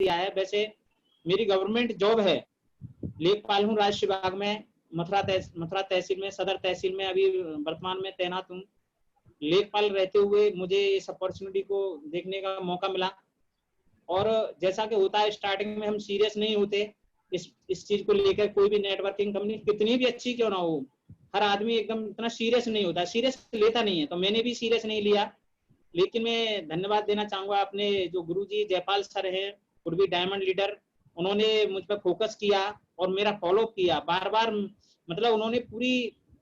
दिया है। वैसे मेरी गवर्नमेंट जॉब है, लेखपाल हूँ राजस्व विभाग में, मथुरा तहसील में, सदर तहसील में अभी वर्तमान में तैनात हूँ। लेखपाल रहते हुए मुझे इस अपॉर्चुनिटी को देखने का मौका मिला, और जैसा कि होता है स्टार्टिंग में हम सीरियस नहीं होते इस चीज को लेकर। कोई भी नेटवर्किंग कंपनी कितनी भी अच्छी क्यों ना हो, हर आदमी एकदम इतना सीरियस नहीं होता, सीरियस लेता नहीं है, तो मैंने भी सीरियस नहीं लिया। लेकिन मैं धन्यवाद देना चाहूंगा अपने जो गुरुजी जयपाल सर हैं, पूर्वी डायमंड लीडर, उन्होंने मुझ पर फोकस किया और मेरा फॉलो किया बार बार। मतलब उन्होंने पूरी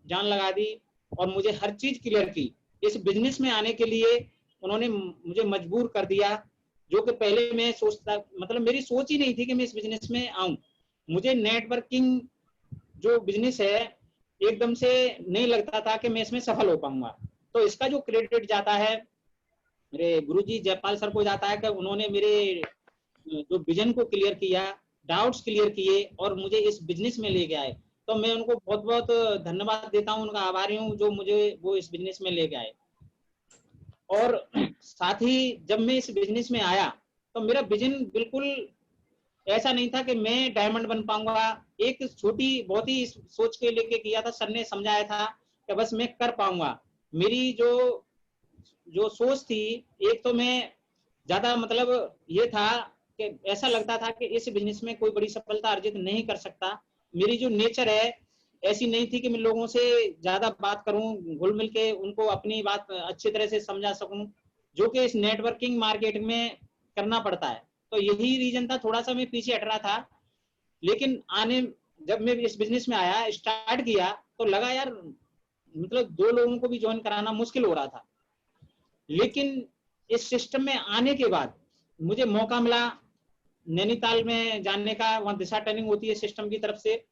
जान लगा दी और मुझे हर चीज क्लियर की। इस बिजनेस में आने के लिए उन्होंने मुझे मजबूर कर दिया, जो कि पहले मैं सोचता, मतलब मेरी सोच ही नहीं थी कि मैं इस बिजनेस में आऊं। मुझे नेटवर्किंग जो बिजनेस है एकदम से नहीं लगता था कि मैं इसमें सफल हो पाऊंगा। तो इसका जो क्रेडिट जाता है मेरे गुरुजी जयपाल सर को जाता है कि उन्होंने मेरे जो विजन को क्लियर किया, डाउट्स क्लियर किए और मुझे इस बिजनेस में लेके आए। तो मैं उनको बहुत बहुत धन्यवाद देता हूँ, उनका आभारी हूँ जो मुझे वो इस बिजनेस में लेके आए। और साथ ही जब मैं इस बिजनेस में आया तो मेरा विजन बिल्कुल ऐसा नहीं था कि मैं डायमंड बन पाऊंगा। एक छोटी बहुत ही सोच के लेके किया था, सर ने समझाया था कि बस मैं कर पाऊंगा। मेरी जो जो सोच थी, एक तो मैं ज्यादा मतलब ये था कि ऐसा लगता था कि इस बिजनेस में कोई बड़ी सफलता अर्जित नहीं कर सकता। मेरी जो नेचर है ऐसी नहीं थी कि मैं लोगों से ज्यादा बात करूं, घुल मिल के उनको अपनी बात अच्छी तरह से समझा सकूं, जो कि इस नेटवर्किंग मार्केट में करना पड़ता है। तो यही रीजन था, थोड़ा सा मैं पीछे हट रहा था। लेकिन आने जब मैं इस बिजनेस में आया, स्टार्ट किया, तो लगा यार मतलब 2 लोगों को भी ज्वाइन कराना मुश्किल हो रहा था। लेकिन इस सिस्टम में आने के बाद मुझे मौका मिला नैनीताल में जानने का, वहां दिशा ट्रेनिंग होती है सिस्टम की तरफ से।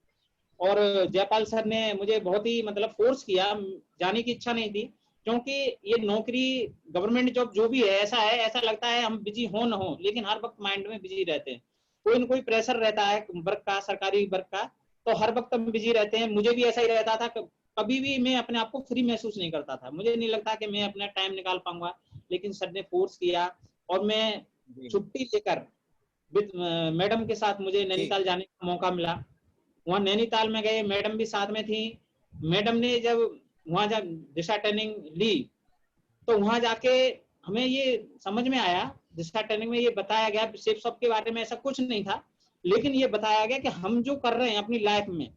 और जयपाल सर ने मुझे बहुत ही मतलब फोर्स किया, जाने की इच्छा नहीं थी, क्योंकि ये नौकरी गवर्नमेंट जॉब जो भी है ऐसा है, ऐसा लगता है हम बिजी हो ना हो, लेकिन हर वक्त माइंड में बिजी रहते हैं, कोई ना कोई प्रेशर रहता है वर्क का, सरकारी वर्क का, तो हर वक्त हम बिजी रहते हैं। मुझे भी ऐसा ही रहता था, कभी भी मैं अपने आप को फ्री महसूस नहीं करता था, मुझे नहीं लगता कि मैं अपना टाइम निकाल पाऊंगा। लेकिन सर ने फोर्स किया और मैं छुट्टी लेकर मैडम के साथ मुझे नैनीताल जाने का मौका मिला। वहां नैनीताल में गए, मैडम भी साथ में थी। मैडम ने जब वहां जब दिशा ट्रेनिंग ली तो वहां जाके हमें ये समझ में आया, दिशा ट्रेनिंग में ये बताया गया, शेप शॉप के बारे में ऐसा कुछ नहीं था, लेकिन ये बताया गया कि हम जो कर रहे हैं अपनी लाइफ में,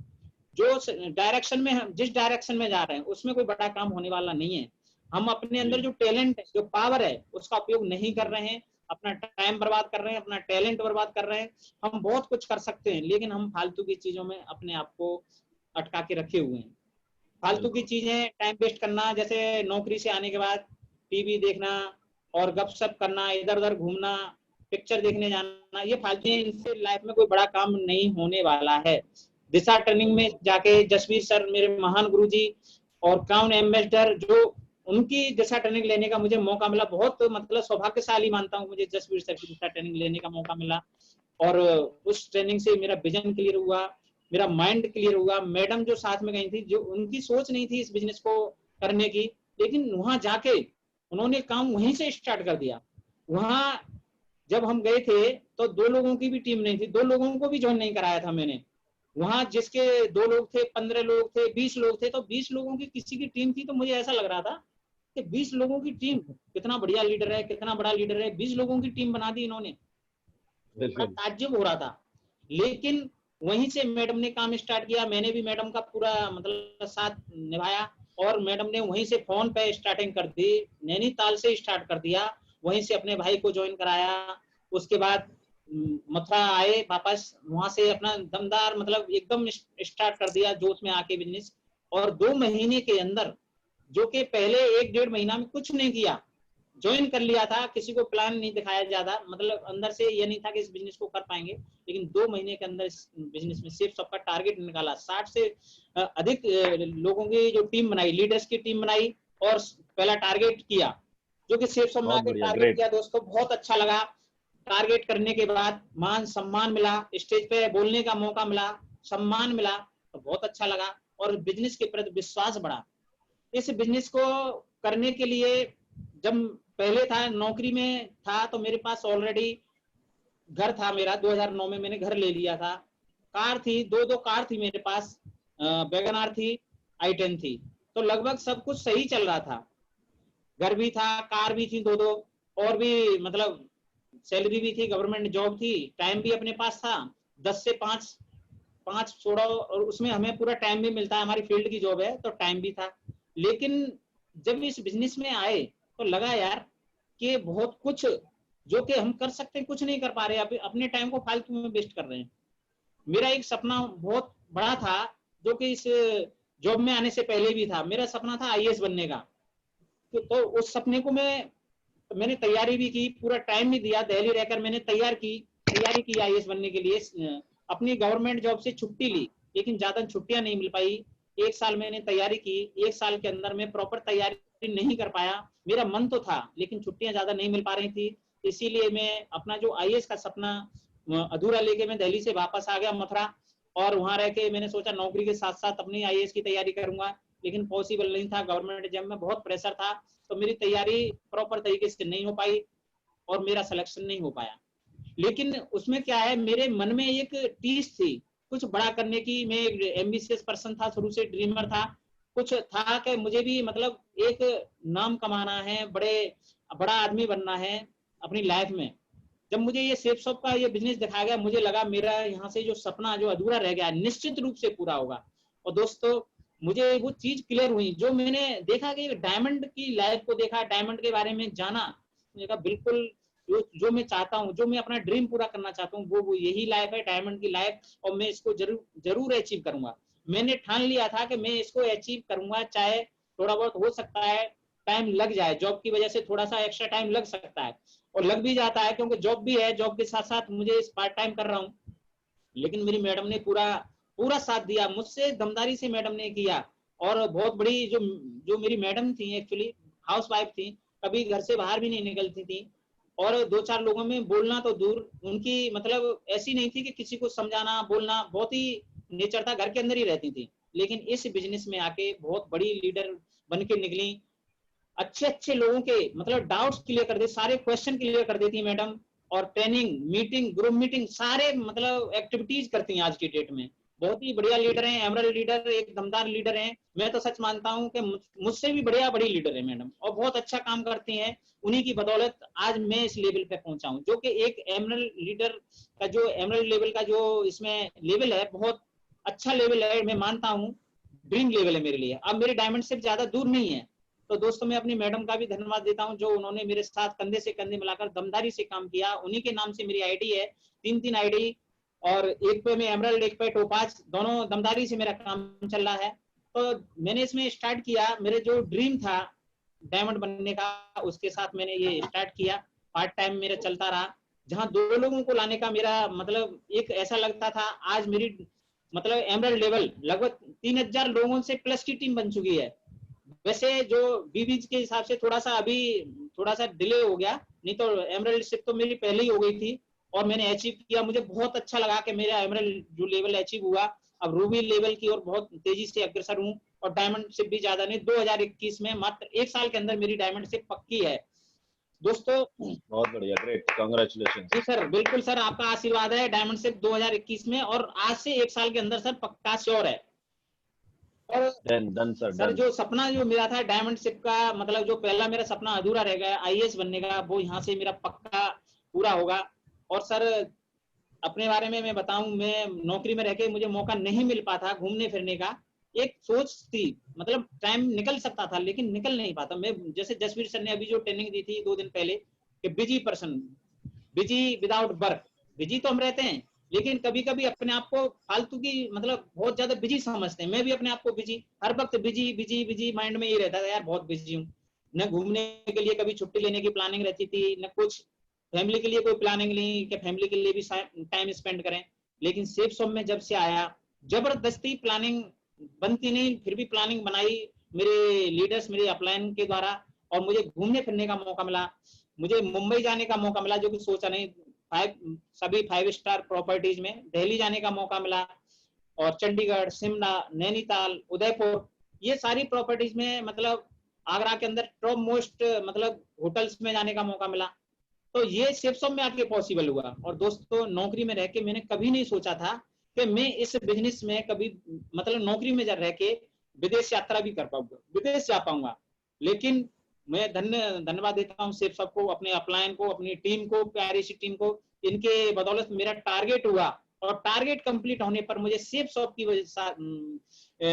जो डायरेक्शन में हम जिस डायरेक्शन में जा रहे हैं उसमें कोई बड़ा काम होने वाला नहीं है। हम अपने अंदर जो टैलेंट है, जो पावर है, उसका उपयोग नहीं कर रहे हैं, अपना टाइम बर्बाद कर रहे हैं, अपना टैलेंट बर्बाद कर रहे हैं। हम बहुत कुछ कर सकते हैं, लेकिन हम फालतू की चीजों में अपने आप को अटका के रखे हुए हैं। फालतू की चीजें, टाइम वेस्ट करना, जैसे नौकरी से आने के बाद टीवी देखना और गपशप करना, इधर उधर घूमना, पिक्चर देखने जाना, ये फालतू, इनसे लाइफ में कोई बड़ा काम नहीं होने वाला है। दिशा ट्रेनिंग में जाके जसवीर सर मेरे महान गुरुजी और क्राउन एम्बेसडर, जो उनकी दिशा ट्रेनिंग लेने का मुझे मौका मिला, बहुत मतलब सौभाग्यशाली मानता हूँ मुझे जसवीर सर की दिशा ट्रेनिंग लेने का मौका मिला। और उस ट्रेनिंग से मेरा विजन क्लियर हुआ, मेरा माइंड क्लियर हुआ। मैडम जो साथ में गई थी, जो उनकी सोच नहीं थी इस बिजनेस को करने की, लेकिन वहां जाके उन्होंने काम वहीं से स्टार्ट कर दिया। वहां जब हम गए थे तो 2 लोगों की भी टीम नहीं थी, 2 लोगों को भी ज्वाइन नहीं कराया था मैंने। वहां जिसके 2 लोग थे, 15 लोग थे, 20 लोग थे, तो 20 लोगों की किसी की टीम थी, तो मुझे ऐसा लग रहा था कि 20 लोगों की टीम, कितना बढ़िया लीडर है, कितना बड़ा लीडर है, 20 लोगों की टीम बना दी इन्होंने, बड़ा ताज्जुब हो रहा था। लेकिन वहीं से मैडम ने काम स्टार्ट किया, मैंने भी मैडम का पूरा मतलब साथ निभाया, और मैडम ने वहीं से फोन पे स्टार्टिंग कर दी, नैनीताल से स्टार्ट कर दिया, वहीं से अपने भाई को ज्वाइन कराया। उसके बाद मथुरा आए वापस, वहां से अपना दमदार मतलब एकदम स्टार्ट कर दिया जोश में आके बिजनेस। और 2 महीने के अंदर, जो कि पहले 1-1.5 महीना में कुछ नहीं किया, ज्वाइन कर लिया था, किसी को प्लान नहीं दिखाया ज्यादा, मतलब अंदर से ये नहीं था कि इस बिजनेस को कर पाएंगे, लेकिन 2 महीने के अंदर इस बिजनेस में सिर्फ सबका टारगेट निकाला, 60 से अधिक लोगों की जो टीम बनाई, लीडर्स की टीम बनाई, और पहला टारगेट किया, जो कि सिर्फ सब में आके टारगेट किया दोस्तों, बहुत अच्छा लगा। टारगेट करने के बाद मान सम्मान मिला, स्टेज पे बोलने का मौका मिला, सम्मान मिला, तो बहुत अच्छा लगा, और बिजनेस के प्रति विश्वास बढ़ा। इस बिजनेस को करने के लिए, जब पहले था नौकरी में था, तो मेरे पास ऑलरेडी घर था मेरा, 2009 में मैंने घर ले लिया था। कार थी, दो कार थी मेरे पास, वैगनआर थी, i10 थी। तो लगभग सब कुछ सही चल रहा था, घर भी था, कार भी थी दो, और भी मतलब सैलरी भी थी, गवर्नमेंट जॉब थी, टाइम भी अपने पास था, 10 से 5 5 छोड़ो, और उसमें हमें पूरा टाइम भी मिलता है, हमारी फील्ड की जॉब है तो टाइम भी था। लेकिन जब इस बिजनेस में आए तो लगा यार कि बहुत कुछ जो कि हम कर सकते हैं कुछ नहीं कर पा रहे, अभी अपने टाइम को फालतू में वेस्ट कर रहे हैं। मेरा एक सपना बहुत बड़ा था, जो कि इस जॉब में आने से पहले भी था, मेरा सपना था आईएएस बनने का। तो उस सपने को मैंने तैयारी भी की, पूरा टाइम भी दिया, दिल्ली रहकर मैंने तैयारी की आईएएस बनने के लिए। अपनी गवर्नमेंट जॉब से छुट्टी ली, लेकिन ज्यादा छुट्टियां नहीं मिल पाई। 1 साल मैंने तैयारी की, 1 साल के अंदर मैं प्रॉपर तैयारी नहीं कर पाया। मेरा मन तो था, लेकिन छुट्टियां ज्यादा नहीं मिल पा रही थी। इसीलिए मैं अपना जो आईएएस का सपना अधूरा लेके मैं दिल्ली से वापस आ गया मथुरा, और वहां रह के मैंने सोचा नौकरी के साथ साथ अपनी आईएएस की तैयारी करूंगा, लेकिन पॉसिबल नहीं था, गवर्नमेंट जॉब में बहुत प्रेशर था, तो मेरी तैयारी प्रॉपर तरीके से नहीं हो पाई और मेरा सिलेक्शन नहीं हो पाया। लेकिन उसमें क्या है, मेरे मन में एक टीस थी कुछ बड़ा करने की, मैं एक एम्बिशियस पर्सन था, शुरू से ड्रीमर था, कुछ था कि मुझे भी मतलब एक नाम कमाना है, बड़ा आदमी बनना है अपनी लाइफ में। जब मुझे ये सेफ शॉप का ये बिजनेस दिखाया गया, मुझे लगा मेरा यहाँ से जो सपना जो अधूरा रह गया निश्चित रूप से पूरा होगा। और दोस्तों, मुझे वो चीज क्लियर हुई, जो मैंने देखा कि डायमंड की लाइफ को देखा, डायमंड के बारे में जाना, मैंने कहा बिल्कुल जो मैं चाहता हूँ, जो मैं अपना ड्रीम पूरा करना चाहता हूँ, वो यही लाइफ है, डायमंड की लाइफ, और मैं इसको जरूर जरूर अचीव करूंगा। मैंने ठान लिया था कि मैं इसको अचीव करूंगा, चाहे थोड़ा बहुत हो सकता है टाइम लग जाए, जॉब की वजह से थोड़ा सा एक्स्ट्रा टाइम लग सकता है, और लग भी जाता है, क्योंकि जॉब भी है, जॉब के साथ साथ मुझे इस पार्ट टाइम कर रहा हूँ। लेकिन मेरी मैडम ने पूरा पूरा साथ दिया, मुझसे दमदारी से मैडम ने किया। और बहुत बड़ी जो जो मेरी मैडम थी, एक्चुअली हाउस वाइफ थी, कभी घर से बाहर भी नहीं निकलती थी, और 2-4 लोगों में बोलना तो दूर, उनकी मतलब ऐसी नहीं थी कि किसी को समझाना बोलना, बहुत ही नेचर था, घर के अंदर ही रहती थी। लेकिन इस बिजनेस में आके बहुत बड़ी लीडर बन के निकली, अच्छे अच्छे लोगों के मतलब डाउट्स क्लियर कर दे, सारे क्वेश्चन क्लियर कर देती मैडम, और ट्रेनिंग मीटिंग ग्रुप मीटिंग सारे मतलब एक्टिविटीज करती हैं आज की डेट में। बहुत ही बढ़िया लीडर हैं, एमरल्ड लीडर, एक दमदार लीडर हैं। मैं तो सच मानता हूं कि मुझसे भी बढ़िया बड़ी लीडर है मैडम, और बहुत अच्छा काम करती हैं। उन्हीं की बदौलत आज मैं इस लेवल पे पहुंचा हूं, जो कि एक एमरल्ड लीडर का जो एमरल्ड लेवल का जो इसमें लेवल है, बहुत अच्छा लेवल है, मैं मानता हूँ ड्रीम लेवल है मेरे लिए। अब मेरी डायमंड से ज्यादा दूर नहीं है। तो दोस्तों, मैं अपनी मैडम का भी धन्यवाद देता हूं, जो उन्होंने मेरे साथ कंधे से कंधे मिलाकर दमदारी से काम किया। उन्हीं के नाम से मेरी आईडी है, 3 आईडी, और एक पे मैं एमरल्ड, एक पे टोपाज, दोनों दमदारी से मेरा काम चल रहा है। तो मैंने इसमें स्टार्ट किया, मेरे जो ड्रीम था डायमंड बनने का, उसके साथ मैंने ये स्टार्ट किया, पार्ट टाइम मेरा चलता रहा। जहां 2 लोगों को लाने का मेरा मतलब एक ऐसा लगता था, आज मेरी मतलब एमरल्ड लेवल लगभग 3000 लोगों से प्लस की टीम बन चुकी है। वैसे जो बीबीज के हिसाब से थोड़ा सा अभी थोड़ा सा डिले हो गया, नहीं तो एमरल्ड शिप तो मेरी पहले ही हो गई थी, और मैंने अचीव किया। मुझे बहुत अच्छा लगा कि मेरा एमरल्ड जो लेवल अचीव हुआ। अब रूबी लेवल की ओर बहुत तेजी से अग्रसर हूँ, और डायमंड शिप भी ज्यादा नहीं, 2021 में मात्र 1 साल के अंदर मेरी डायमंड शिप पक्की है दोस्तों। बहुत बढ़िया, ग्रेट, कांग्रेचुलेशन। जी सर, बिल्कुल सर, आपका आशीर्वाद है, डायमंड शिप 2021 में, और आज से 1 साल के अंदर सर पक्का श्योर है। और डन सर, सर डन। जो सपना जो मेरा था डायमंड शिप का, मतलब जो पहला मेरा सपना अधूरा रह गया आईएएस बनने का, वो यहाँ से मेरा पक्का पूरा होगा। और सर अपने बारे में मैं बताऊं, मैं नौकरी में रह के मुझे मौका नहीं मिल पाता घूमने फिरने का। एक सोच थी, मतलब टाइम निकल सकता था, लेकिन निकल नहीं पाता। मैं जैसे जसवीर सर ने अभी जो ट्रेनिंग दी थी 2 दिन पहले, कि busy person, busy without work, busy तो हम रहते हैं, लेकिन कभी कभी अपने आप को फालतू की मतलब बहुत ज्यादा बिजी समझते हैं। मैं भी अपने आप को बिजी, हर वक्त बिजी बिजी बिजी, माइंड में ये रहता था यार बहुत बिजी हूँ। न घूमने के लिए कभी छुट्टी लेने की प्लानिंग रहती थी, न कुछ फैमिली के लिए कोई प्लानिंग नहीं कि फैमिली के लिए भी टाइम स्पेंड करें। लेकिन सेफ शॉप में जब से आया, जबरदस्ती प्लानिंग बनती नहीं, फिर भी प्लानिंग बनाई मेरे लीडर्स, मेरे अपलाइन के द्वारा, और मुझे घूमने फिरने का मौका मिला। मुझे मुंबई जाने का मौका मिला, जो कि सोचा नहीं। सभी 5 स्टार प्रॉपर्टीज में दिल्ली जाने का मौका मिला, और चंडीगढ़, शिमला, नैनीताल, उदयपुर, ये सारी प्रॉपर्टीज में मतलब आगरा के अंदर टॉप मोस्ट मतलब होटल्स में जाने का मौका मिला। तो ये सेफ शॉप में आके पॉसिबल हुआ। और दोस्तों, नौकरी में रह के मैंने कभी नहीं सोचा था कि मैं इस बिजनेस में कभी, मतलब नौकरी में रह के विदेश यात्रा भी कर पाऊंगा, विदेश जा पाऊंगा। लेकिन मैं धन्यवाद देता हूँ सेफ शॉप को, अपने अपलाइन को, अपनी टीम को, प्यारी सी टीम को। इनके बदौलत मेरा टारगेट हुआ, और टारगेट कंप्लीट होने पर मुझे सेफ शॉप की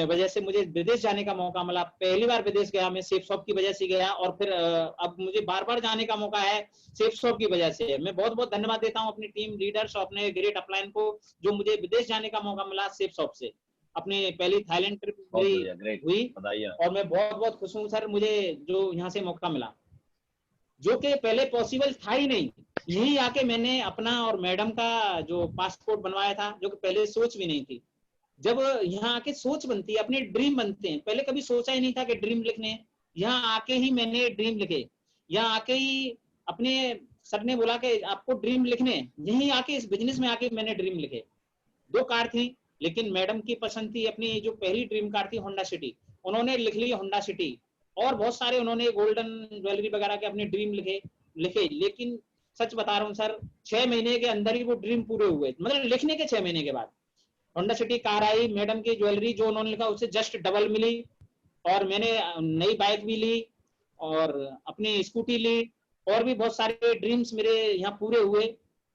वजह से मुझे विदेश जाने का मौका मिला। पहली बार विदेश गया मैं सेफ शॉप की वजह से गया, और फिर अब मुझे बार बार जाने का मौका है सेफ शॉप की वजह से। मैं बहुत बहुत धन्यवाद देता हूँ अपनी टीम लीडर्स और अपने ग्रेट अपलाइन को, जो मुझे विदेश जाने का मौका मिला सेफ शॉप से। अपनी पहली थाईलैंड ट्रिप मेरी हुई, और मैं बहुत बहुत खुश हूँ सर, मुझे जो यहाँ से मौका मिला, जो कि पहले पॉसिबल था ही नहीं। यही आके मैंने अपना और मैडम का जो पासपोर्ट बनवाया था, जो कि पहले सोच भी नहीं थी। जब यहाँ आके सोच बनती है, अपने ड्रीम बनते हैं। पहले कभी सोचा ही नहीं था कि ड्रीम लिखने हैं। यहाँ आके ही मैंने ड्रीम लिखे। यहाँ आके ही अपने सर ने बोला कि आपको ड्रीम लिखने, यहीं आके इस बिजनेस में आके मैंने ड्रीम लिखे। 2 कार थी, लेकिन मैडम की पसंद थी अपनी जो पहली ड्रीम कार थी होंडा सिटी, उन्होंने लिख ली होंडा सिटी। और बहुत सारे उन्होंने गोल्डन ज्वेलरी वगैरह के अपने ड्रीम लिखे। लेकिन सच बता रहा हूँ सर, 6 महीने के अंदर ही वो ड्रीम पूरे हुए, मतलब लिखने के 6 महीने के बाद होंडा सिटी कार आई। मैडम की ज्वेलरी जो उन्होंने लिखा उससे जस्ट डबल मिली, और मैंने नई बाइक भी ली, और अपनी स्कूटी ली, और भी बहुत सारे ड्रीम्स मेरे यहाँ पूरे हुए।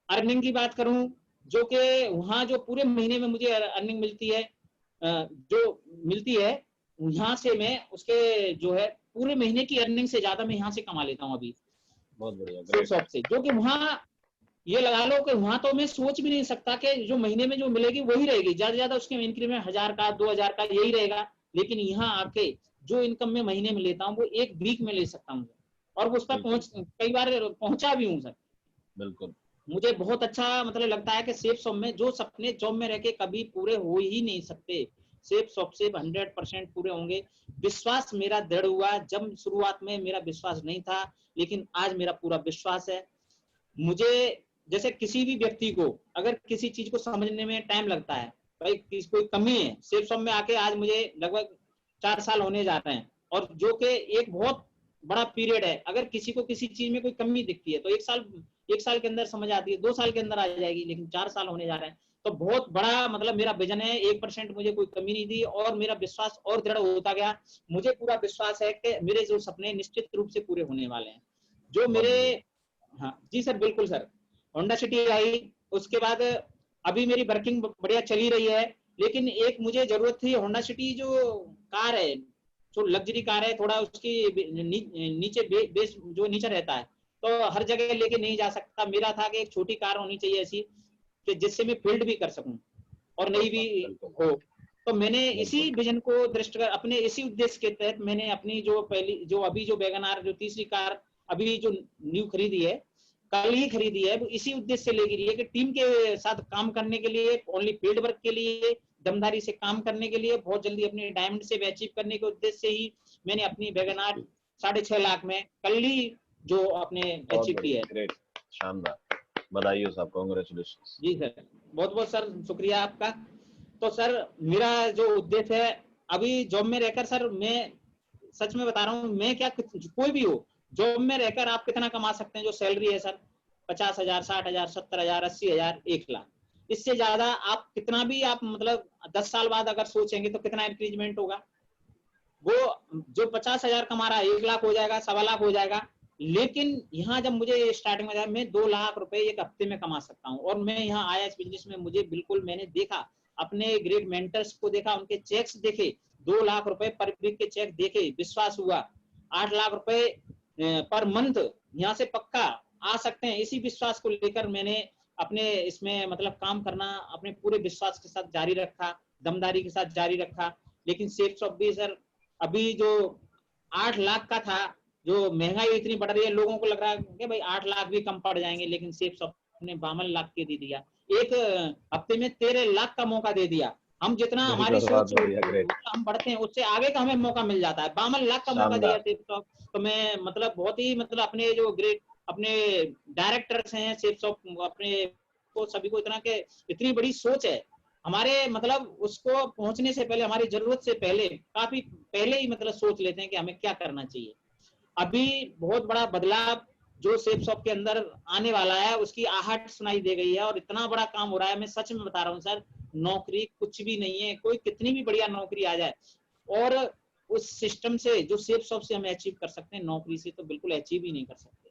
अर्निंग की बात करूं, जो कि वहाँ जो पूरे महीने में मुझे अर्निंग मिलती है, जो मिलती है यहाँ से, मैं उसके जो है पूरे महीने की अर्निंग से ज्यादा मैं यहाँ से कमा लेता हूँ अभी। बहुत बढ़िया शॉप से, जो कि वहाँ ये लगा लो कि वहां तो मैं सोच भी नहीं सकता कि जो महीने में जो मिलेगी वही रहेगी, ज्यादा ज्यादा उसके इंक्रीमेंट 1000 का 2000 का यही रहेगा। लेकिन यहाँ आके जो इनकम मैं महीने में लेता हूँ वो एक वीक में ले सकता हूँ, और उस पर कई बार पहुंचा भी हूँ सर। बिल्कुल, मुझे बहुत अच्छा मतलब लगता है कि सेफ शॉप में जो सपने जॉब में रह के कभी पूरे हो ही नहीं सकते, सेफ शॉप से 100% पूरे होंगे। विश्वास मेरा दृढ़ हुआ। जब शुरुआत में मेरा विश्वास नहीं था, लेकिन आज मेरा पूरा विश्वास है। मुझे जैसे किसी भी व्यक्ति को अगर किसी चीज को समझने में टाइम लगता है, भाई कोई कमी है, सेफ शॉप में आके आज मुझे लगभग 4 साल होने जा रहे हैं, और जो कि एक बहुत बड़ा पीरियड है। अगर किसी को किसी चीज में कोई कमी दिखती है तो 1 साल के अंदर समझ आती है, 2 साल के अंदर आ जाएगी, लेकिन 4 साल होने जा रहे हैं। तो बहुत बड़ा मतलब मेरा विजन है, 1% मुझे कोई कमी नहीं दी, और मेरा विश्वास और दृढ़ होता गया। मुझे पूरा विश्वास है कि मेरे जो सपने निश्चित रूप से पूरे होने वाले हैं। जो मेरे, हाँ जी सर, बिल्कुल सर। होंडा सिटी आई, उसके बाद अभी मेरी वर्किंग बढ़िया चली रही है। लेकिन एक मुझे जरूरत थी, होंडा सिटी जो कार है, जो लग्जरी कार है, थोड़ा उसकी नीचे बेस जो नीचे रहता है, तो हर जगह लेके नहीं जा सकता। मेरा था कि एक छोटी कार होनी चाहिए ऐसी कि जिससे मैं फील्ड भी कर सकूं और नई भी हो। तो मैंने इसी विजन को दृष्टिगत, अपने इसी उद्देश्य के तहत मैंने अपनी जो पहली जो अभी जो वैगनआर जो तीसरी कार अभी जो न्यू खरीदी है, कल ही खरीदी है, इसी उद्देश्य से लेके लिए कि टीम के साथ काम करने के लिए, ओनली फील्ड वर्क के लिए, दमदारी से काम करने के लिए, बहुत जल्दी अपने डायमंड से अचीव करने के उद्देश्य से ही मैंने अपनी वैगनआर 6.5 लाख में कल ही जो अपने अचीव की है। ग्रेट, शानदार, बधाई हो साहब, कांग्रेचुलेशंस। जी सर, बहुत बहुत सर शुक्रिया आपका। तो सर मेरा जो उद्देश्य है, अभी जॉब में रहकर सर, मैं सच में बता रहा हूँ, मैं क्या, कोई भी हो जॉब में रहकर आप कितना कमा सकते हैं, जो सैलरी है सर 50,000, 60,000, 70,000, 80,000, 1 लाख, इससे ज्यादा आप कितना भी आप मतलब 10 साल बाद अगर सोचेंगे तो कितना इंक्रीजमेंट होगा। वो जो 50,000 कमा रहा है 1 लाख हो जाएगा, 1.25 लाख हो जाएगा। लेकिन यहाँ जब मुझे स्टार्टिंग में मैं 2 लाख रुपए एक हफ्ते में कमा सकता हूँ। और मैं यहाँ आया इस बिजनेस में, मुझे बिल्कुल, मैंने देखा अपने ग्रेट मेंटर्स को देखा, उनके चेक्स देखे, 2 लाख रुपए पर वीक के चेक देखे, विश्वास हुआ 8 लाख रुपए पर मंथ यहाँ से पक्का आ सकते हैं। इसी विश्वास को लेकर मैंने अपने इसमें मतलब काम करना अपने पूरे विश्वास के साथ जारी रखा, दमदारी के साथ जारी रखा। लेकिन सेफ शॉप भी सर अभी जो 8 लाख का था, जो महंगाई इतनी बढ़ रही है, लोगों को लग रहा है कि भाई 8 लाख भी कम पड़ जाएंगे, लेकिन सेफ शॉप ने 52 लाख के दे दिया। एक हफ्ते में 13 लाख का मौका दे दिया। हम जितना हमारी सोच हम बढ़ते हैं, उससे आगे का हमें मौका मिल जाता है। 52 लाख का मौका दिया सेफ शॉप। तो मैं मतलब बहुत ही मतलब अपने जो ग्रेट अपने डायरेक्टर्स हैं सेफ शॉप, अपने को सभी को इतनी बड़ी सोच है हमारे, मतलब उसको पहुंचने से पहले, हमारी जरूरत से पहले, काफी पहले ही मतलब सोच लेते हैं कि हमें क्या करना चाहिए। अभी बहुत बड़ा बदलाव जो सेफ शॉप के अंदर आने वाला है उसकी आहट सुनाई दे गई है, और इतना बड़ा काम हो रहा है। मैं सच में बता रहा हूँ सर, नौकरी कुछ भी नहीं है, कोई कितनी भी बढ़िया नौकरी आ जाए, और उस सिस्टम से जो सेफ शॉप से हम अचीव कर सकते हैं, नौकरी से तो बिल्कुल अचीव ही नहीं कर सकते।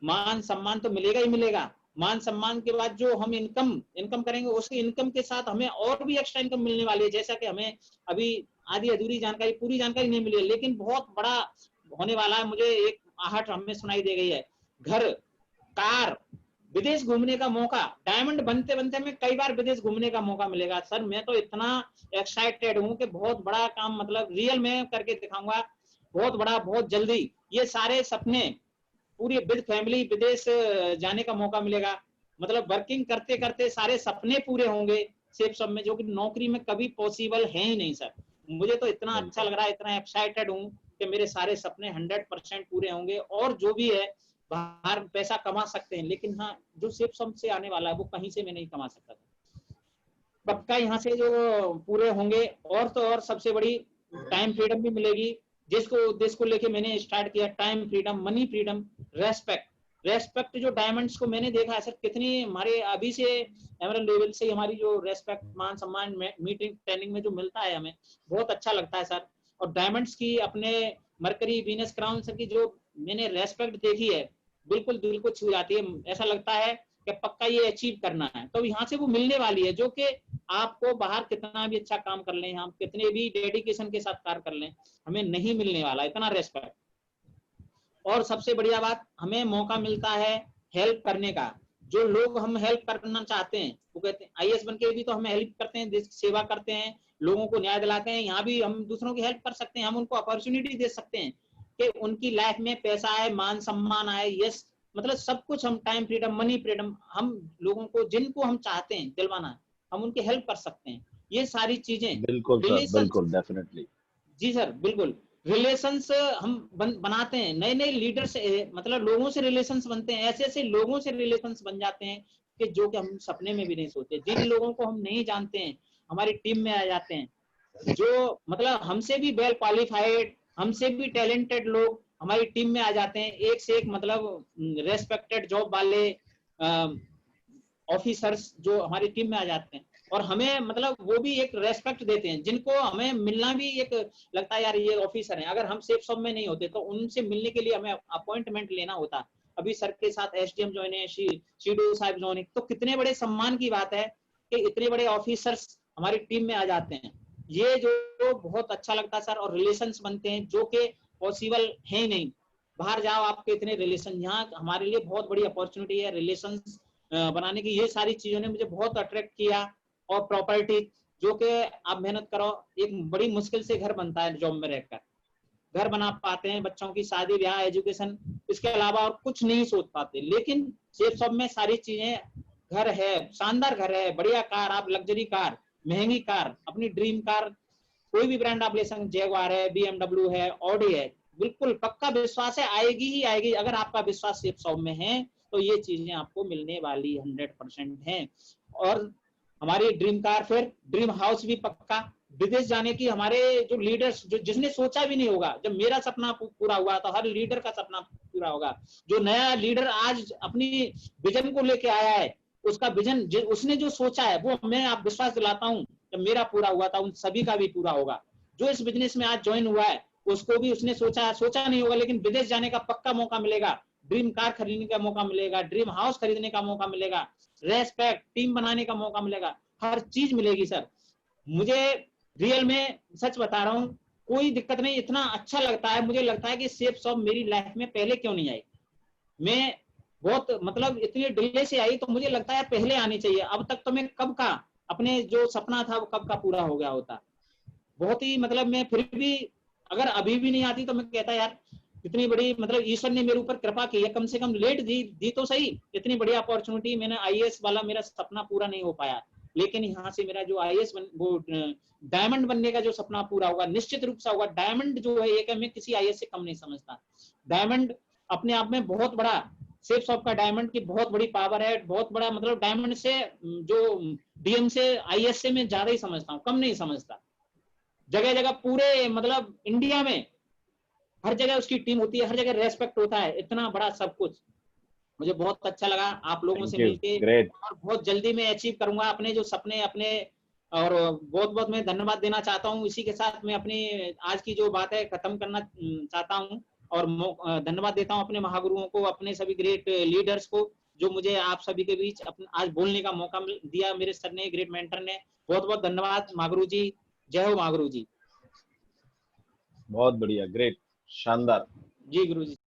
मान सम्मान तो मिलेगा ही मिलेगा, मान सम्मान के बाद जो हम इनकम करेंगे, उस इनकम के साथ हमें और भी एक्स्ट्रा इनकम मिलने वाली है। जैसा कि हमें अभी आधी अधूरी जानकारी, पूरी जानकारी नहीं मिली है, लेकिन बहुत बड़ा होने वाला है। मुझे एक आहट हमें सुनाई दे गई है, घर, कार, विदेश घूमने का मौका, डायमंड बनते बनते हमें कई बार विदेश घूमने का मौका मिलेगा। सर मैं तो इतना एक्साइटेड हूं कि बहुत बड़ा काम, मतलब रियल में करके दिखाऊंगा, बहुत बड़ा, बहुत जल्दी। ये सारे सपने पूरी विद फैमिली विदेश जाने का मौका मिलेगा, मतलब वर्किंग करते करते सारे सपने पूरे होंगे सेफ सब में, जो कि नौकरी में कभी पॉसिबल है ही नहीं सर। मुझे तो इतना अच्छा लग रहा है, इतना एक्साइटेड हूँ कि मेरे सारे सपने 100% पूरे होंगे, और जो भी है बाहर पैसा कमा सकते हैं, लेकिन हाँ जो सेफ सम से आने वाला है वो कहीं से मैं नहीं कमा सकता। पक्का यहाँ से जो पूरे होंगे, और तो और सबसे बड़ी टाइम फ्रीडम भी मिलेगी, जिसको उद्देश्य को लेके मैंने स्टार्ट किया, time freedom, money freedom, respect जो डायमंड्स को मैंने देखा है सर, कितनी हमारे अभी से एमरल्ड लेवल से हमारी जो रेस्पेक्ट, मान सम्मान मीटिंग ट्रेनिंग में जो मिलता है हमें, बहुत अच्छा लगता है सर। और डायमंड्स की अपने मरकरी, वीनस, क्राउन सर की जो मैंने रेस्पेक्ट देखी है, बिल्कुल दिल को छू जाती है। ऐसा लगता है कि पक्का ये अचीव करना है, तो यहाँ से वो मिलने वाली है, जो कि आपको बाहर कितना भी अच्छा काम कर लें, हम कितने भी डेडिकेशन के साथ कार्य कर लें, हमें नहीं मिलने वाला इतना रेस्पेक्ट। और सबसे बढ़िया बात, हमें मौका मिलता है हेल्प करने का। जो लोग हम हेल्प करना चाहते हैं, वो कहते हैं आईएएस बन के भी तो हमें हेल्प करते हैं, देश की सेवा करते हैं, लोगों को न्याय दिलाते हैं, यहाँ भी हम दूसरों की हेल्प कर सकते हैं, हम उनको अपॉर्चुनिटी दे सकते हैं कि उनकी लाइफ में पैसा आए, मान सम्मान आए, यस, मतलब सब कुछ हम, टाइम फ्रीडम, मनी फ्रीडम, हम लोगों को जिनको हम चाहते हैं दिलवाना, हम उनकी हेल्प कर सकते हैं। ये सारी चीजें बिल्कुल सर, रिलेशन, बिल्कुल, डेफिनेटली। जी सर बिल्कुल, रिलेशंस हम बनाते हैं, नए नए लीडर से, मतलब लोगों से रिलेशंस बनते हैं, ऐसे ऐसे लोगों से रिलेशंस बन जाते हैं कि जो कि हम सपने में भी नहीं सोचते। जिन लोगों को हम नहीं जानते हैं हमारी टीम में आ जाते हैं, जो मतलब हमसे भी वेल क्वालिफाइड, हमसे भी टैलेंटेड लोग हमारी टीम में आ जाते हैं, एक से एक मतलब रेस्पेक्टेड जॉब वाले ऑफिसर्स जो हमारी टीम में आ जाते हैं, और हमें मतलब वो भी एक रेस्पेक्ट देते हैं, जिनको हमें मिलना भी एक लगता है यार ये ऑफिसर हैं। अगर हम सेफ सब में नहीं होते तो उनसे मिलने के लिए हमें अपॉइंटमेंट लेना होता। अभी सर के साथ एसडीएम ज्वाइन है, सीडीओ साहब ज्वाइन है, तो कितने बड़े सम्मान की बात है कि इतने बड़े ऑफिसर्स हमारी टीम में आ जाते हैं। ये जो बहुत अच्छा लगता है सर, और रिलेशंस बनते हैं जो कि पॉसिबल है ही नहीं। बाहर जाओ आपके इतने रिलेशन, यहाँ हमारे लिए बहुत बड़ी अपॉर्चुनिटी है रिलेशंस बनाने की। ये सारी चीजों ने मुझे बहुत अट्रैक्ट किया। और प्रॉपर्टी, जो कि आप मेहनत करो, एक बड़ी मुश्किल से घर बनता है जॉब में रहकर, घर बना पाते हैं, बच्चों की शादी ब्याह, एजुकेशन, इसके अलावा और कुछ नहीं सोच पाते। लेकिन सेफ शॉप में सारी चीजें, घर है, शानदार घर है, बढ़िया कार, आप लग्जरी कार, महंगी कार, अपनी ड्रीम कार, कोई भी ब्रांड आप ले सकते, जैगवार है, बीएमडब्ल्यू है, ऑडी है, बिल्कुल पक्का विश्वास है, आएगी ही आएगी। अगर आपका विश्वास सेफ शॉप में है तो ये चीजें आपको मिलने वाली 100% है। और हमारी ड्रीम कार, फिर ड्रीम हाउस भी पक्का, विदेश जाने की हमारे जो लीडर्स, जो जिसने सोचा भी नहीं होगा, जब मेरा सपना पूरा हुआ तो हर लीडर का सपना पूरा होगा। जो नया लीडर आज अपनी विजन को लेके आया है, उसका विजन उसने जो सोचा है, वो मैं आप विश्वास दिलाता हूँ जब मेरा पूरा हुआ था उन सभी का भी पूरा होगा। जो इस बिजनेस में आज ज्वाइन हुआ है उसको भी उसने सोचा नहीं होगा, लेकिन विदेश जाने का पक्का मौका मिलेगा, ड्रीम कार खरीदने का मौका मिलेगा, ड्रीम हाउस खरीदने का मौका मिलेगा, रेस्पेक्ट, टीम बनाने का मौका मिलेगा, हर चीज मिलेगी सर। मुझे रियल में सच बता रहा हूँ, कोई दिक्कत नहीं, इतना अच्छा लगता है। मुझे लगता है कि सेफ शॉप मेरी लाइफ में पहले क्यों नहीं आई। मैं बहुत मतलब इतनी डिले से आई, तो मुझे लगता है पहले आनी चाहिए। अब तक तो मैं कब का अपने जो सपना था वो कब का पूरा हो गया होता। बहुत ही मतलब, मैं फिर भी अगर अभी भी नहीं आती तो मैं कहता यार इतनी बड़ी, मतलब ईश्वर ने मेरे ऊपर कृपा की है, कम से कम लेट दी तो सही, इतनी बड़ी अपॉर्चुनिटी। मैंने आईएएस वाला मेरा सपना पूरा नहीं हो पाया, लेकिन यहाँ से मेरा जो आईएएस वो डायमंड बनने का जो सपना पूरा होगा, निश्चित रूप से होगा। डायमंड जो है एक, मैं किसी आईएएस से कम नहीं समझता। डायमंड अपने आप में बहुत बड़ा, सेफ शॉप का डायमंड की बहुत बड़ी पावर है, बहुत बड़ा, मतलब डायमंड से जो डीएम से आईएएस से मैं ज्यादा ही समझता हूँ, कम नहीं समझता। जगह जगह पूरे मतलब इंडिया में हर जगह उसकी टीम होती है, हर जगह रेस्पेक्ट होता है, इतना बड़ा सब कुछ। मुझे बहुत अच्छा लगा आप लोगों से थैंक यू, मिलके, ग्रेट। और बहुत जल्दी मैं अचीव करूंगा अपने जो सपने अपने। और बहुत बहुत मैं धन्यवाद देना चाहता हूँ। इसी के साथ मैं अपनी आज की जो बात है खत्म करना चाहता हूँ, और धन्यवाद देता हूँ अपने महागुरुओं को, अपने सभी ग्रेट लीडर्स को, जो मुझे आप सभी के बीच आज बोलने का मौका दिया मेरे सर ने, ग्रेट मेंटर ने। बहुत बहुत धन्यवाद महागुरु जी। जय हो महागुरु जी। बहुत बढ़िया, ग्रेट, शानदार। जी गुरु जी।